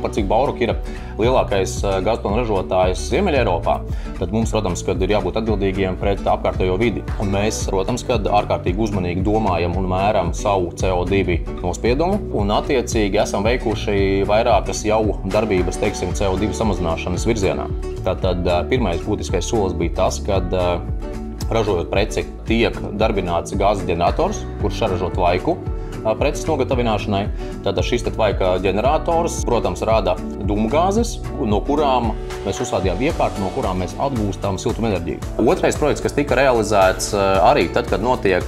Par cik Bauruka ir lielākais gazpilnu ražotājs Ziemeļeiropā, tad mums, protams, kad ir jābūt atbildīgiem pret apkārtējo vidi. Un mēs, protams, kad ārkārtīgi uzmanīgi domājam un mēram savu CO2 nospiedumu un attiecīgi esam veikuši vairākas jau darbības, teiksim, CO2 samazināšanas virzienā. Tātad pirmais būtiskais solis bija tas, kad ražojot preci tiek darbināts gāzes ģenerators, kurš saražo tvaiku preces nogatavināšanai. Tātad šis tvaika ģenerators, protams, rada dūmgāzes, no kurām mēs uzstādījām iekārtu, no kurām mēs atgūstam siltumenerģiju. Otrais projekts, kas tika realizēts arī tad, kad notiek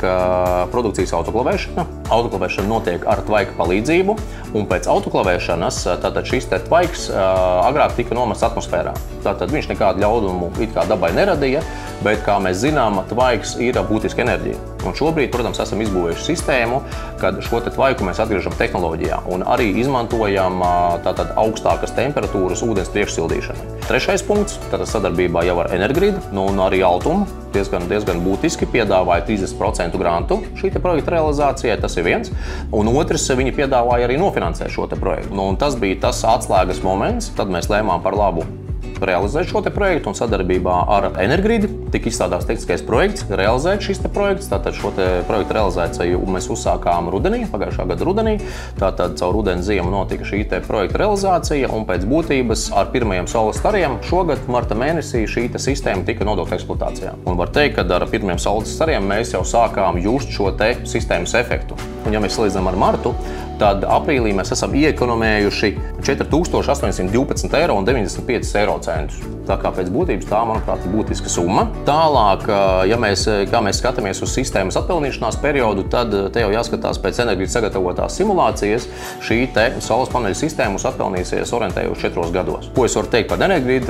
produkcijas autoklavēšana. Autoklavēšana notiek ar tvaika palīdzību, un pēc autoklavēšanas tātad šis tvaiks agrāk tika nomests atmosfērā. Tātad viņš nekādu ļaudumu it kā dabai neradīja, bet, kā mēs zinām, tvaiks ir būtiska enerģija. Un šobrīd, protams, esam izbūvējuši sistēmu, kad šo tvaiku mēs atgriežam tehnoloģijā un arī izmantojam tātad augstākas temperatūras ūdens priekšsildīšanai. Trešais punkts, tātad sadarbībā jau ar Energrid, un arī Altum diezgan būtiski piedāvāja 30% grantu šī projekta realizācijai, tas ir viens. Un otrs, viņi piedāvāja arī nofinansēt šo projektu. Un tas bija tas atslēgas moments, tad mēs lēmām par labu realizēt šo projektu un sadarbībā ar Energrid tika izstrādāts tehniskais projekts, realizēt šis projekts. Tātad šo projektu realizāciju mēs uzsākām rudenī, pagājušā gada rudenī. Tātad caur rudeni ziemu notika šī projekta realizācija un pēc būtības ar pirmajiem saules stariem šogad marta mēnesī šī sistēma tika nodota eksploatācijā. Un var teikt, ka ar pirmajiem saules stariem mēs jau sākām just šo sistēmas efektu. Un ja mēs salīdzinām ar martu, tad aprīlī mēs esam iekonomējuši 4812,95 eiro. Tā kā pēc būtības tā, manuprāt, ir būtiska summa. Tālāk, ja mēs skatāmies uz sistēmas atpelnīšanās periodu, tad te jau jāskatās pēc Energrid sagatavotās simulācijas. Šī saules paneļa sistēma mums atpelnīsies orientējot 4 gados. Ko es varu teikt par Energrid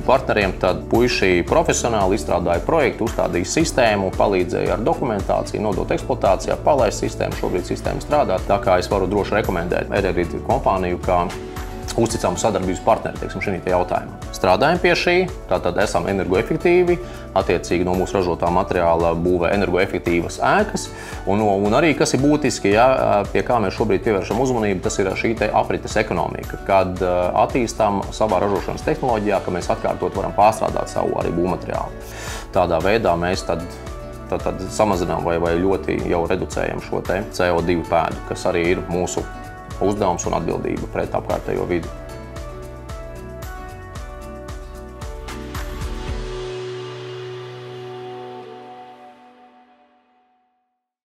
partneriem, tad puiši profesionāli izstrādāja projektu, uzstādīja sistēmu, palīdzēja ar dokumentāciju, nodot eksploatācijā, palaist sistēmu, šobrīd sistēma strādā. Tā kā es varu droši rekomendēt Energrid kompāniju kā uzticamu sadarbības partneri, teiksim, šajā jautājumā. Strādājam pie šī, tātad esam energoefektīvi, attiecīgi no mūsu ražotā materiāla būvē energoefektīvas ēkas, un arī, kas ir būtiski, pie kā mēs šobrīd pievēršam uzmanību, tas ir šī aprites ekonomika, kad attīstām savā ražošanas tehnoloģijā, ka mēs atkārtot varam pārstrādāt savu arī būvmateriālu. Tādā veidā mēs tad samazinām vai ļoti jau reducējam šo CO2 pēdu, kas arī ir mūsu uzdevums un atbildība pret apkārtējo vidi.